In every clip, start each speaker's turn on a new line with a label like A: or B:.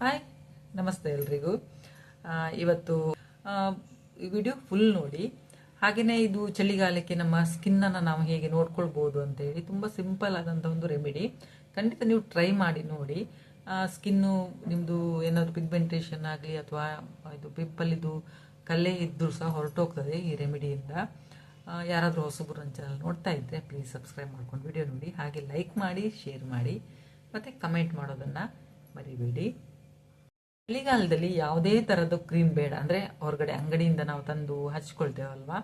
A: Hi, ನಮಸ್ತೆ ಎಲ್ರಿಗೂ. ಇವತ್ತು ಈ ವಿಡಿಯೋ ಫುಲ್ ನೋಡಿ. ಹಾಗೆಯೇ ಇದು ಚಳಿಗಾಲಕ್ಕೆ ನಮ್ಮ ಸ್ಕಿನ್ನನ್ನು ನಾವು ಹೇಗೆ ನೋಡ್ಕೊಳ್ಬೋದು ಅಂತೇಳಿ ತುಂಬ ಸಿಂಪಲ್ ಆದಂಥ ಒಂದು ರೆಮಿಡಿ. ಖಂಡಿತ ನೀವು ಟ್ರೈ ಮಾಡಿ ನೋಡಿ. ಸ್ಕಿನ್ನು ನಿಮ್ಮದು ಏನಾದರೂ ಪಿಗ್ಮೆಂಟೇಷನ್ ಆಗಲಿ ಅಥವಾ ಇದು ಪಿಂಪಲ್ ಕಲೆ ಇದ್ದರೂ ಸಹ ಹೊರಟೋಗ್ತದೆ ಈ ರೆಮಿಡಿಯಿಂದ. ಯಾರಾದರೂ ಹೊಸಬರು ನನ್ನ ಚಾನಲ್ ನೋಡ್ತಾ ಇದ್ದರೆ ಪ್ಲೀಸ್ ಸಬ್ಸ್ಕ್ರೈಬ್ ಮಾಡ್ಕೊಂಡು ವಿಡಿಯೋ ನೋಡಿ, ಹಾಗೆ ಲೈಕ್ ಮಾಡಿ, ಶೇರ್ ಮಾಡಿ, ಮತ್ತು ಕಮೆಂಟ್ ಮಾಡೋದನ್ನು ಮರಿಬೇಡಿ. ಚಳಿಗಾಲದಲ್ಲಿ ಯಾವುದೇ ಥರದ ಕ್ರೀಮ್ ಬೇಡ, ಅಂದರೆ ಹೊರಗಡೆ ಅಂಗಡಿಯಿಂದ ನಾವು ತಂದು ಹಚ್ಕೊಳ್ತೇವಲ್ವಾ,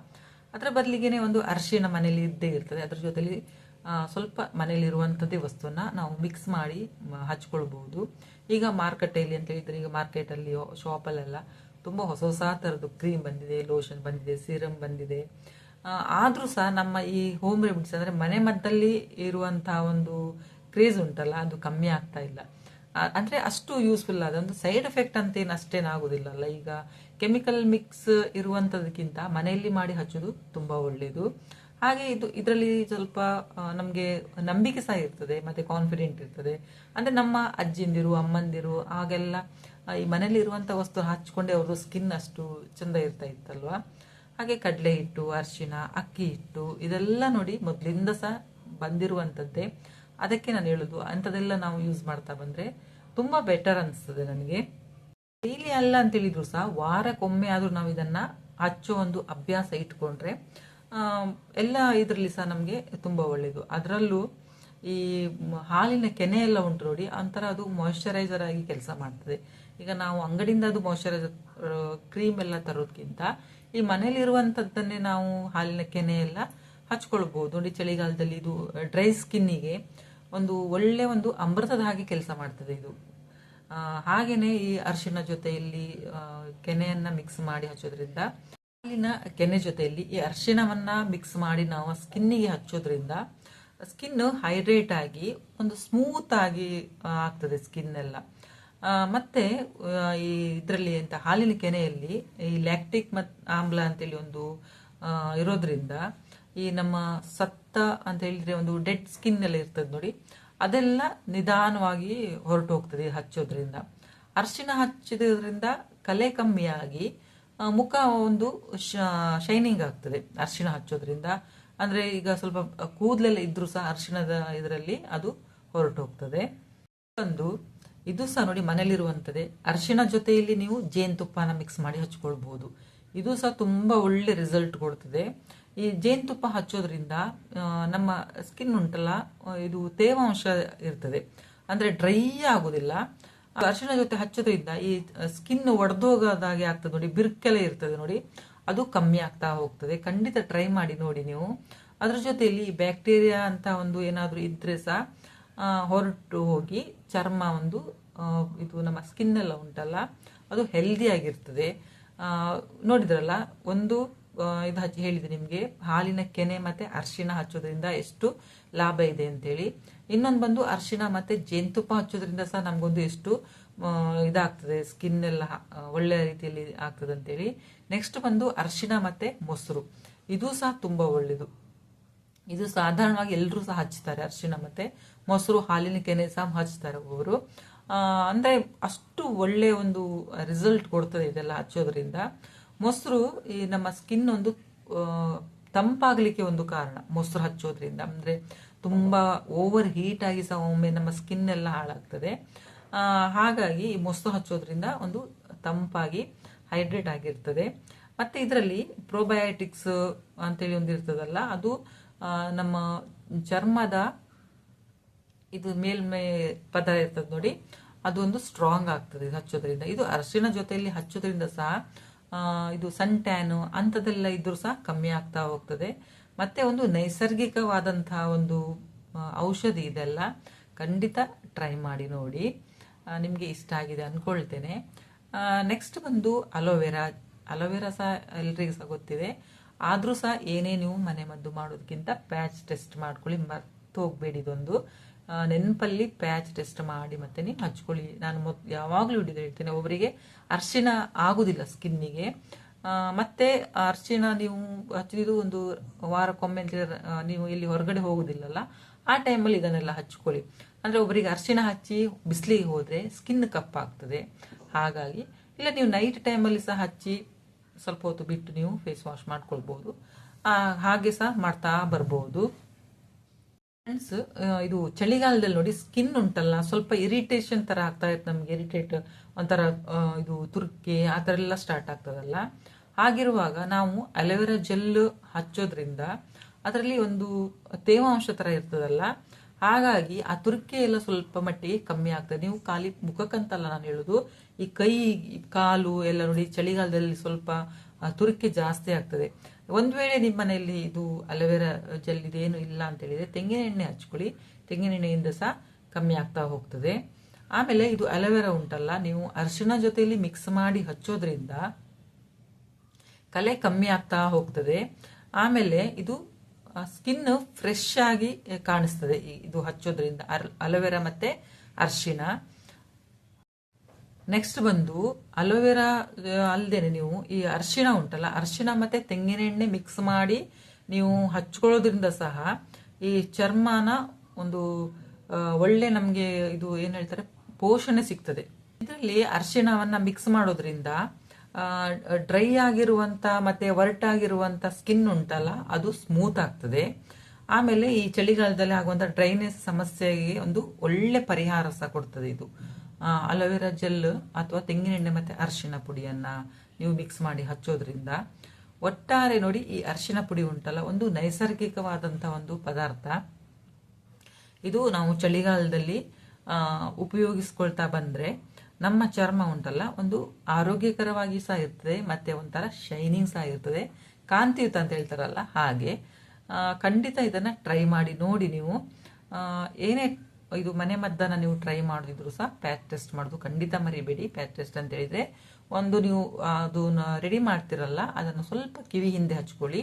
A: ಅದರ ಬದಲಿಗೆ ಒಂದು ಅರಿಶಿಣ ಮನೇಲಿ ಇದ್ದೇ ಇರ್ತದೆ. ಅದ್ರ ಜೊತೆಲಿ ಸ್ವಲ್ಪ ಮನೇಲಿರುವಂಥದ್ದೇ ವಸ್ತುವನ್ನ ನಾವು ಮಿಕ್ಸ್ ಮಾಡಿ ಹಚ್ಕೊಳ್ಬಹುದು. ಈಗ ಮಾರುಕಟ್ಟೆಯಲ್ಲಿ ಅಂತ ಹೇಳಿದ್ರೆ, ಈಗ ಮಾರ್ಕೆಟಲ್ಲಿ ಶಾಪಲ್ಲೆಲ್ಲ ತುಂಬ ಹೊಸ ಹೊಸ ಥರದ್ದು ಕ್ರೀಮ್ ಬಂದಿದೆ, ಲೋಷನ್ ಬಂದಿದೆ, ಸೀರಮ್ ಬಂದಿದೆ. ಆದರೂ ಸಹ ನಮ್ಮ ಈ ಹೋಮ್ ರೆಮಿಡೀಸ್ ಅಂದರೆ ಮನೆ ಮದ್ದಲ್ಲಿ ಇರುವಂತಹ ಒಂದು ಕ್ರೇಜ್ ಉಂಟಲ್ಲ, ಅದು ಕಮ್ಮಿ ಆಗ್ತಾ ಇಲ್ಲ. ಅಂದರೆ ಅಷ್ಟು ಯೂಸ್ಫುಲ್ ಆದ ಒಂದು ಸೈಡ್ ಎಫೆಕ್ಟ್ ಅಂತೇನು ಅಷ್ಟೇನಾಗೋದಿಲ್ಲಲ್ಲ. ಈಗ ಕೆಮಿಕಲ್ ಮಿಕ್ಸ್ ಇರುವಂಥದಕ್ಕಿಂತ ಮನೆಯಲ್ಲಿ ಮಾಡಿ ಹಚ್ಚೋದು ತುಂಬ ಒಳ್ಳೆಯದು. ಹಾಗೆ ಇದರಲ್ಲಿ ಸ್ವಲ್ಪ ನಮಗೆ ನಂಬಿಕೆ ಸಹ ಇರ್ತದೆ, ಮತ್ತು ಕಾನ್ಫಿಡೆಂಟ್ ಇರ್ತದೆ. ಅಂದರೆ ನಮ್ಮ ಅಜ್ಜಿಂದಿರು, ಅಮ್ಮಂದಿರು ಹಾಗೆಲ್ಲ ಈ ಮನೇಲಿ ಇರುವಂಥ ವಸ್ತು ಹಚ್ಕೊಂಡೆ ಅವ್ರದ್ದು ಸ್ಕಿನ್ ಅಷ್ಟು ಚೆಂದ ಇರ್ತಾ ಇತ್ತಲ್ವ. ಹಾಗೆ ಕಡಲೆ ಹಿಟ್ಟು, ಅರಿಶಿಣ, ಅಕ್ಕಿ ಹಿಟ್ಟು ಇದೆಲ್ಲ ನೋಡಿ ಮೊದಲಿಂದ ಸಹ ಬಂದಿರುವಂಥದ್ದೇ. ಅದಕ್ಕೆ ನಾನು ಹೇಳೋದು, ಅಂಥದ್ದೆಲ್ಲ ನಾವು ಯೂಸ್ ಮಾಡ್ತಾ ಬಂದರೆ ತುಂಬ ಬೆಟರ್ ಅನಿಸ್ತದೆ ನನಗೆ. ಡೈಲಿ ಅಲ್ಲ ಅಂತೇಳಿದ್ರು ಸಹ ವಾರಕ್ಕೊಮ್ಮೆ ಆದರೂ ನಾವು ಇದನ್ನು ಹಚ್ಚೋ ಒಂದು ಅಭ್ಯಾಸ ಇಟ್ಕೊಂಡ್ರೆ ಎಲ್ಲ ಇದರಲ್ಲಿ ಸಹ ನಮಗೆ ತುಂಬ ಒಳ್ಳೆಯದು. ಅದರಲ್ಲೂ ಈ ಹಾಲಿನ ಕೆನೆ ಎಲ್ಲ ಉಂಟು ನೋಡಿ, ಒಂಥರ ಅದು ಮಾಯಿಶ್ಚರೈಸರ್ ಆಗಿ ಕೆಲಸ ಮಾಡ್ತದೆ. ಈಗ ನಾವು ಅಂಗಡಿಯಿಂದ ಅದು ಮಾಯಿಶ್ಚರೈಸರ್ ಕ್ರೀಮ್ ಎಲ್ಲ ತರೋದಕ್ಕಿಂತ ಈ ಮನೇಲಿರುವಂಥದ್ದನ್ನೇ ನಾವು ಹಾಲಿನ ಕೆನೆ ಎಲ್ಲ ಹಚ್ಕೊಳ್ಬೋದು ನೋಡಿ. ಚಳಿಗಾಲದಲ್ಲಿ ಇದು ಡ್ರೈ ಸ್ಕಿನ್ನಿಗೆ ಒಂದು ಒಳ್ಳೆ ಒಂದು ಅಮೃತದ ಹಾಗೆ ಕೆಲಸ ಮಾಡ್ತದೆ ಇದು. ಹಾಗೇನೆ ಈ ಅರಿಶಿಣ ಜೊತೆಯಲ್ಲಿ ಕೆನೆಯನ್ನ ಮಿಕ್ಸ್ ಮಾಡಿ ಹಚ್ಚೋದ್ರಿಂದ, ಹಾಲಿನ ಕೆನೆ ಜೊತೆಯಲ್ಲಿ ಈ ಅರಿಶಿಣವನ್ನ ಮಿಕ್ಸ್ ಮಾಡಿ ನಾವು ಸ್ಕಿನ್ನಿಗೆ ಹಚ್ಚೋದ್ರಿಂದ ಸ್ಕಿನ್ ಹೈಡ್ರೇಟ್ ಆಗಿ ಒಂದು ಸ್ಮೂತ್ ಆಗಿ ಆಗ್ತದೆ ಸ್ಕಿನ್ ಎಲ್ಲ. ಮತ್ತೆ ಈ ಇದರಲ್ಲಿ ಅಂತ ಹಾಲಿನ ಕೆನೆಯಲ್ಲಿ ಈ ಲ್ಯಾಕ್ಟಿಕ್ ಆಮ್ಲ ಅಂತೇಳಿ ಒಂದು ಇರೋದ್ರಿಂದ ಈ ನಮ್ಮ ಸತ್ತ ಅಂತ ಹೇಳಿದ್ರೆ ಒಂದು ಡೆಡ್ ಸ್ಕಿನ್ ಎಲ್ಲ ಇರ್ತದೆ ನೋಡಿ, ಅದೆಲ್ಲ ನಿಧಾನವಾಗಿ ಹೊರಟು ಹೋಗ್ತದೆ ಹಚ್ಚೋದ್ರಿಂದ. ಅರಿಶಿಣ ಹಚ್ಚಿದ್ರಿಂದ ಕಲೆ ಕಮ್ಮಿಯಾಗಿ ಮುಖ ಒಂದು ಶೈನಿಂಗ್ ಆಗ್ತದೆ ಅರಿಶಿಣ ಹಚ್ಚೋದ್ರಿಂದ. ಅಂದ್ರೆ ಈಗ ಸ್ವಲ್ಪ ಕೂದಲೆಲ್ಲ ಇದ್ರೂ ಸಹ ಅರಿಶಿಣದ ಇದರಲ್ಲಿ ಅದು ಹೊರಟು ಹೋಗ್ತದೆ. ಇದು ಸಹ ನೋಡಿ ಮನೇಲಿರುವಂಥದ್ದೇ. ಅರಿಶಿಣ ಜೊತೆಯಲ್ಲಿ ನೀವು ಜೇನುತುಪ್ಪನ ಮಿಕ್ಸ್ ಮಾಡಿ ಹಚ್ಕೊಳ್ಬಹುದು. ಇದು ಸಹ ತುಂಬಾ ಒಳ್ಳೆ ರಿಸಲ್ಟ್ ಕೊಡ್ತದೆ. ಈ ಜೇನುತುಪ್ಪ ಹಚ್ಚೋದ್ರಿಂದ ನಮ್ಮ ಸ್ಕಿನ್ ಉಂಟಲ್ಲ, ಇದು ತೇವಾಂಶ ಇರ್ತದೆ, ಅಂದ್ರೆ ಡ್ರೈ ಆಗುದಿಲ್ಲ. ಅರಿಶಿಣ ಜೊತೆ ಹಚ್ಚೋದ್ರಿಂದ ಈ ಸ್ಕಿನ್ ಒಡೆದೋಗೋದಾಗೆ ಆಗ್ತದೆ ನೋಡಿ, ಬಿರ್ಕೆಲೆ ಇರ್ತದೆ ನೋಡಿ, ಅದು ಕಮ್ಮಿ ಆಗ್ತಾ ಹೋಗ್ತದೆ. ಖಂಡಿತ ಟ್ರೈ ಮಾಡಿ ನೋಡಿ ನೀವು. ಅದ್ರ ಜೊತೆಯಲ್ಲಿ ಬ್ಯಾಕ್ಟೀರಿಯಾ ಅಂತ ಒಂದು ಏನಾದರೂ ಇದ್ರೆ ಸಹ ಹೊರಟು ಹೋಗಿ ಚರ್ಮ ಒಂದು ಇದು ನಮ್ಮ ಸ್ಕಿನ್ ಎಲ್ಲ ಉಂಟಲ್ಲ, ಅದು ಹೆಲ್ದಿ ಆಗಿರ್ತದೆ. ನೋಡಿದ್ರಲ್ಲ, ಒಂದು ಇದು ಹೇಳಿದೆ ನಿಮಗೆ, ಹಾಲಿನ ಕೆನೆ ಮತ್ತೆ ಅರಿಶಿಣ ಹಚ್ಚೋದ್ರಿಂದ ಎಷ್ಟು ಲಾಭ ಇದೆ ಅಂತೇಳಿ. ಇನ್ನೊಂದು ಬಂದು ಅರಿಶಿಣ ಮತ್ತೆ ಜೇನುತುಪ್ಪ ಹಚ್ಚೋದ್ರಿಂದ ಸಹ ನಮ್ಗೊಂದು ಎಷ್ಟು ಇದಾಗ್ತದೆ, ಸ್ಕಿನ್ ಎಲ್ಲ ಒಳ್ಳೆ ರೀತಿಯಲ್ಲಿ ಆಗ್ತದೆ ಅಂತೇಳಿ. ನೆಕ್ಸ್ಟ್ ಬಂದು ಅರಿಶಿಣ ಮತ್ತೆ ಮೊಸರು, ಇದು ಸಹ ತುಂಬಾ ಒಳ್ಳೇದು. ಇದು ಸಾಧಾರಣವಾಗಿ ಎಲ್ಲರೂ ಸಹ ಹಚ್ತಾರೆ, ಅರಿಶಿಣ ಮತ್ತೆ ಮೊಸರು, ಹಾಲಿನ ಕೆನೆ ಸಹ ಹಚ್ತಾರೆ ಒಬ್ಬರು. ಅಂದ್ರೆ ಅಷ್ಟು ಒಳ್ಳೆ ಒಂದು ರಿಸಲ್ಟ್ ಕೊಡ್ತದೆ ಇದೆಲ್ಲ ಹಚ್ಚೋದ್ರಿಂದ. ಮೊಸರು ಈ ನಮ್ಮ ಸ್ಕಿನ್ ಒಂದು ತಂಪಾಗ್ಲಿಕ್ಕೆ ಒಂದು ಕಾರಣ ಮೊಸರು ಹಚ್ಚೋದ್ರಿಂದ. ಅಂದ್ರೆ ತುಂಬಾ ಓವರ್ ಹೀಟ್ ಆಗಿ ಸಹ ಒಮ್ಮೆ ನಮ್ಮ ಸ್ಕಿನ್ ಎಲ್ಲ ಹಾಳಾಗ್ತದೆ. ಹಾಗಾಗಿ ಈ ಮೊಸರು ಹಚ್ಚೋದ್ರಿಂದ ಒಂದು ತಂಪಾಗಿ ಹೈಡ್ರೇಟ್ ಆಗಿರ್ತದೆ. ಮತ್ತೆ ಇದರಲ್ಲಿ ಪ್ರೋಬಯೋಟಿಕ್ಸ್ ಅಂತೇಳಿ ಒಂದು ಇರ್ತದಲ್ಲ, ಅದು ನಮ್ಮ ಚರ್ಮದ ಇದು ಮೇಲ್ಮೈ ಪದರ ಇರ್ತದೆ ನೋಡಿ, ಅದು ಒಂದು ಸ್ಟ್ರಾಂಗ್ ಆಗ್ತದೆ ಹಚ್ಚೋದ್ರಿಂದ. ಇದು ಅರಿಶಿಣ ಜೊತೆಯಲ್ಲಿ ಹಚ್ಚೋದ್ರಿಂದ ಸಹ ಇದು ಸನ್ ಟ್ಯಾನ್ ಅಂಥದ್ದೆಲ್ಲ ಇದ್ರೂ ಸಹ ಕಮ್ಮಿ ಆಗ್ತಾ ಹೋಗ್ತದೆ. ಮತ್ತೆ ಒಂದು ನೈಸರ್ಗಿಕವಾದಂತಹ ಒಂದು ಔಷಧಿ ಇದೆಲ್ಲ. ಖಂಡಿತ ಟ್ರೈ ಮಾಡಿ ನೋಡಿ, ನಿಮಗೆ ಇಷ್ಟ ಆಗಿದೆ ಅನ್ಕೊಳ್ತೇನೆ. ನೆಕ್ಸ್ಟ್ ಬಂದು ಅಲೋವೆರಾ. ಅಲೋವೆರಾ ಸಹ ಎಲ್ರಿಗೂ ಸಹ ಗೊತ್ತಿದೆ. ಆದ್ರೂ ಸಹ ಏನೇ ನೀವು ಮನೆ ಮದ್ದು ಮಾಡೋದಕ್ಕಿಂತ ಪ್ಯಾಚ್ ಟೆಸ್ಟ್ ಮಾಡ್ಕೊಳ್ಳಿ, ಮರ್ತು ಹೋಗ್ಬೇಡಿ. ಇದೊಂದು ನೆನಪಲ್ಲಿ ಪ್ಯಾಚ್ ಟೆಸ್ಟ್ ಮಾಡಿ ಮತ್ತೆ ನೀವು ಹಚ್ಕೊಳ್ಳಿ. ನಾನು ಯಾವಾಗಲೂ ಹಿಡಿದು ಹೇಳ್ತೇನೆ, ಒಬ್ಬರಿಗೆ ಅರಿಶಿಣ ಆಗುದಿಲ್ಲ ಸ್ಕಿನ್ನಿಗೆ, ಮತ್ತೆ ಅರಿಶಿಣ ನೀವು ಹಚ್ಚಿದ್ದು ಒಂದು ವಾರಕ್ಕೊಮ್ಮೆ ನೀವು ಇಲ್ಲಿ ಹೊರಗಡೆ ಹೋಗುದಿಲ್ಲಲ್ಲ, ಆ ಟೈಮಲ್ಲಿ ಇದನ್ನೆಲ್ಲ ಹಚ್ಕೊಳ್ಳಿ. ಅಂದರೆ ಒಬ್ಬರಿಗೆ ಅರಿಶಿಣ ಹಚ್ಚಿ ಬಿಸಿಲಿಗೆ ಹೋದರೆ ಸ್ಕಿನ್ ಕಪ್ಪಾಗ್ತದೆ. ಹಾಗಾಗಿ ಇಲ್ಲ ನೀವು ನೈಟ್ ಟೈಮಲ್ಲಿ ಸಹ ಹಚ್ಚಿ ಸ್ವಲ್ಪ ಹೊತ್ತು ಬಿಟ್ಟು ನೀವು ಫೇಸ್ ವಾಶ್ ಮಾಡ್ಕೊಳ್ಬೋದು. ಹಾಗೆ ಸಹ ಮಾಡ್ತಾ ಬರ್ಬೋದು. ಫ್ರೆಂಡ್ಸ್, ಇದು ಚಳಿಗಾಲದಲ್ಲಿ ನೋಡಿ ಸ್ಕಿನ್ ಉಂಟಲ್ಲ ಸ್ವಲ್ಪ ಇರಿಟೇಷನ್ ಥರ ಆಗ್ತಾ ಇತ್ತು ನಮಗೆ. ಇರಿಟೇಟ್ ಒಂಥರ ಇದು ತುರ್ಕೆ ಆ ಥರ ಎಲ್ಲ ಸ್ಟಾರ್ಟ್ ಆಗ್ತದಲ್ಲ. ಹಾಗಿರುವಾಗ ನಾವು ಅಲೋವೆರಾ ಜೆಲ್ ಹಚ್ಚೋದ್ರಿಂದ ಅದರಲ್ಲಿ ಒಂದು ತೇವಾಂಶ ಥರ ಇರ್ತದಲ್ಲ, ಹಾಗಾಗಿ ಆ ತುರ್ಕೆ ಎಲ್ಲ ಸ್ವಲ್ಪ ಮಟ್ಟಿಗೆ ಕಮ್ಮಿ ಆಗ್ತದೆ. ನೀವು ಖಾಲಿ ಮುಖಕ್ಕಂತಲ್ಲ ನಾನು ಹೇಳೋದು, ಈ ಕೈ ಕಾಲು ಎಲ್ಲ ನೋಡಿ ಚಳಿಗಾಲದಲ್ಲಿ ಸ್ವಲ್ಪ ತುರ್ಕೆ ಜಾಸ್ತಿ ಆಗ್ತದೆ. ಒಂದು ವೇಳೆ ನಿಮ್ಮ ಮನೆಯಲ್ಲಿ ಇದು ಅಲೋವೆರಾ ಜೆಲ್ ಇದೇನು ಇಲ್ಲ ಅಂತ ಹೇಳಿದ್ರೆ ತೆಂಗಿನ ಎಣ್ಣೆ ಹಚ್ಕೊಳ್ಳಿ. ತೆಂಗಿನ ಎಣ್ಣೆಯಿಂದ ಸಹ ಕಮ್ಮಿ ಆಗ್ತಾ ಹೋಗ್ತದೆ. ಆಮೇಲೆ ಇದು ಅಲೋವೆರಾ ಉಂಟಲ್ಲ, ನೀವು ಅರಿಶಿಣ ಜೊತೆಯಲ್ಲಿ ಮಿಕ್ಸ್ ಮಾಡಿ ಹಚ್ಚೋದ್ರಿಂದ ಕಲೆ ಕಮ್ಮಿ ಆಗ್ತಾ ಹೋಗ್ತದೆ. ಆಮೇಲೆ ಇದು ಸ್ಕಿನ್ ಫ್ರೆಶ್ ಆಗಿ ಕಾಣಿಸ್ತದೆ ಇದು ಹಚ್ಚೋದ್ರಿಂದ, ಅಲೋವೆರಾ ಮತ್ತೆ ಅರಿಶಿಣ. ನೆಕ್ಸ್ಟ್ ಬಂದು ಅಲೋವೆರಾ ಅಲ್ಲದೇನೆ ನೀವು ಈ ಅರಿಶಿಣ ಉಂಟಲ್ಲ, ಅರಿಶಿಣ ಮತ್ತೆ ತೆಂಗಿನ ಎಣ್ಣೆ ಮಿಕ್ಸ್ ಮಾಡಿ ನೀವು ಹಚ್ಕೊಳ್ಳೋದ್ರಿಂದ ಸಹ ಈ ಚರ್ಮನ ಒಂದು ಒಳ್ಳೆ ನಮಗೆ ಇದು ಏನ್ ಹೇಳ್ತಾರೆ ಪೋಷಣೆ ಸಿಗ್ತದೆ. ಇದರಲ್ಲಿ ಅರಿಶಿಣವನ್ನ ಮಿಕ್ಸ್ ಮಾಡೋದ್ರಿಂದ ಡ್ರೈ ಆಗಿರುವಂತ ಮತ್ತೆ ಒರಟಾಗಿರುವಂತ ಸ್ಕಿನ್ ಉಂಟಲ್ಲ ಅದು ಸ್ಮೂತ್ ಆಗ್ತದೆ. ಆಮೇಲೆ ಈ ಚಳಿಗಾಲದಲ್ಲಿ ಆಗುವಂತ ಡ್ರೈನೆಸ್ ಸಮಸ್ಯೆಗೆ ಒಂದು ಒಳ್ಳೆ ಪರಿಹಾರ ಸಹ ಕೊಡ್ತದೆ ಇದು ಅಲೋವೆರಾ ಜೆಲ್ ಅಥವಾ ತೆಂಗಿನ ಎಣ್ಣೆ ಮತ್ತೆ ಅರಿಶಿಣ ಪುಡಿಯನ್ನ ನೀವು ಮಿಕ್ಸ್ ಮಾಡಿ ಹಚ್ಚೋದ್ರಿಂದ. ಒಟ್ಟಾರೆ ನೋಡಿ, ಈ ಅರಿಶಿಣ ಪುಡಿ ಉಂಟಲ್ಲ ಒಂದು ನೈಸರ್ಗಿಕವಾದಂತಹ ಒಂದು ಪದಾರ್ಥ. ಇದು ನಾವು ಚಳಿಗಾಲದಲ್ಲಿ ಉಪಯೋಗಿಸ್ಕೊಳ್ತಾ ಬಂದ್ರೆ ನಮ್ಮ ಚರ್ಮ ಉಂಟಲ್ಲ ಒಂದು ಆರೋಗ್ಯಕರವಾಗಿ ಸಹ ಇರ್ತದೆ, ಮತ್ತೆ ಒಂಥರ ಶೈನಿಂಗ್ ಸಹ ಇರ್ತದೆ, ಕಾಂತಿಯುತ ಅಂತ ಹೇಳ್ತಾರಲ್ಲ ಹಾಗೆ. ಖಂಡಿತ ಇದನ್ನ ಟ್ರೈ ಮಾಡಿ ನೋಡಿ. ನೀವು ಏನೇ ಇದು ಮನೆ ಮದ್ದನ್ನ ನೀವು ಟ್ರೈ ಮಾಡಿದ್ರು ಸಹ ಪ್ಯಾಚ್ ಟೆಸ್ಟ್ ಮಾಡೋದು ಖಂಡಿತ ಮರಿಬೇಡಿ. ಪ್ಯಾಚ್ ಟೆಸ್ಟ್ ಅಂತ ಹೇಳಿದ್ರೆ ಒಂದು ನೀವು ಅದನ್ನ ರೆಡಿ ಮಾಡ್ತಿರಲ್ಲ ಅದನ್ನು ಸ್ವಲ್ಪ ಕಿವಿ ಹಿಂದೆ ಹಚ್ಕೊಳ್ಳಿ.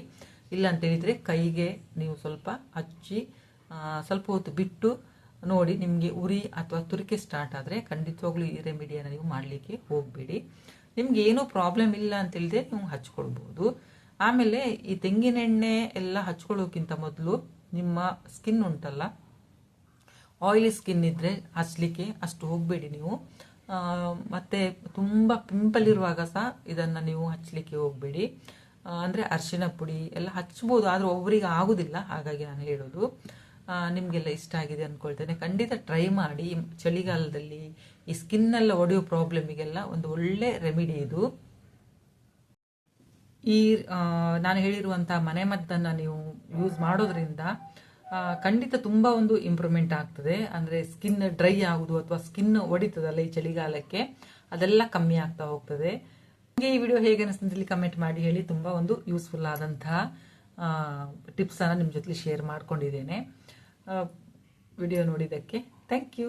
A: ಇಲ್ಲ ಅಂತ ಹೇಳಿದ್ರೆ ಕೈಗೆ ನೀವು ಸ್ವಲ್ಪ ಹಚ್ಚಿ ಸ್ವಲ್ಪ ಹೊತ್ತು ಬಿಟ್ಟು ನೋಡಿ. ನಿಮಗೆ ಉರಿ ಅಥವಾ ತುರಿಕೆ ಸ್ಟಾರ್ಟ್ ಆದರೆ ಖಂಡಿತವಾಗ್ಲೂ ಈ ರೆಮಿಡಿಯನ್ನು ನೀವು ಮಾಡಲಿಕ್ಕೆ ಹೋಗಬೇಡಿ. ನಿಮ್ಗೆ ಏನೂ ಪ್ರಾಬ್ಲಮ್ ಇಲ್ಲ ಅಂತ ಹೇಳಿದ್ರೆ ನೀವು ಹಚ್ಕೊಳ್ಬಹುದು. ಆಮೇಲೆ ಈ ತೆಂಗಿನ ಎಣ್ಣೆ ಎಲ್ಲ ಹಚ್ಕೊಳ್ಳೋಕ್ಕಿಂತ ಮೊದಲು ನಿಮ್ಮ ಸ್ಕಿನ್ ಉಂಟಲ್ಲ, ಆಯಿಲಿ ಸ್ಕಿನ್ ಇದ್ರೆ ಹಚ್ಲಿಕ್ಕೆ ಅಷ್ಟು ಹೋಗಬೇಡಿ ನೀವು. ಮತ್ತೆ ತುಂಬಾ ಪಿಂಪಲ್ ಇರುವಾಗ ಸಹ ಇದನ್ನ ನೀವು ಹಚ್ಚಲಿಕ್ಕೆ ಹೋಗಬೇಡಿ. ಅಂದ್ರೆ ಅರಿಶಿಣ ಪುಡಿ ಎಲ್ಲ ಹಚ್ಬೋದು, ಆದ್ರೆ ಒಬ್ಬರಿಗೆ ಆಗುದಿಲ್ಲ. ಹಾಗಾಗಿ ನಾನು ಹೇಳೋದು, ನಿಮಗೆಲ್ಲ ಇಷ್ಟ ಆಗಿದೆ ಅನ್ಕೊಳ್ತೇನೆ. ಖಂಡಿತ ಟ್ರೈ ಮಾಡಿ. ಚಳಿಗಾಲದಲ್ಲಿ ಈ ಸ್ಕಿನ್ ಎಲ್ಲ ಒಡೆಯೋ ಪ್ರಾಬ್ಲಮಿಗೆಲ್ಲ ಒಂದು ಒಳ್ಳೆ ರೆಮಿಡಿ ಇದು. ಈ ನಾನು ಹೇಳಿರುವಂತಹ ಮನೆಮದ್ದನ್ನ ನೀವು ಯೂಸ್ ಮಾಡೋದ್ರಿಂದ ಖಂಡಿತ ತುಂಬಾ ಒಂದು ಇಂಪ್ರೂವ್ಮೆಂಟ್ ಆಗ್ತದೆ. ಅಂದ್ರೆ ಸ್ಕಿನ್ ಡ್ರೈ ಆಗುದು ಅಥವಾ ಸ್ಕಿನ್ ಒಡಿತದಲ್ಲ ಈ ಚಳಿಗಾಲಕ್ಕೆ, ಅದೆಲ್ಲ ಕಮ್ಮಿ ಆಗ್ತಾ ಹೋಗ್ತದೆ. ನಿಮಗೆ ಈ ವಿಡಿಯೋ ಹೇಗೆ ಅನಿಸ್ತದೆ ಕಮೆಂಟ್ ಮಾಡಿ ಹೇಳಿ. ತುಂಬಾ ಒಂದು ಯೂಸ್ಫುಲ್ ಆದಂತಹ ಟಿಪ್ಸ್ ಅನ್ನ ನಿಮ್ಮ ಜೊತೆ ಶೇರ್ ಮಾಡ್ಕೊಂಡಿದ್ದೇನೆ. ವಿಡಿಯೋ ನೋಡಿದ್ದಕ್ಕೆ ಥ್ಯಾಂಕ್ ಯು.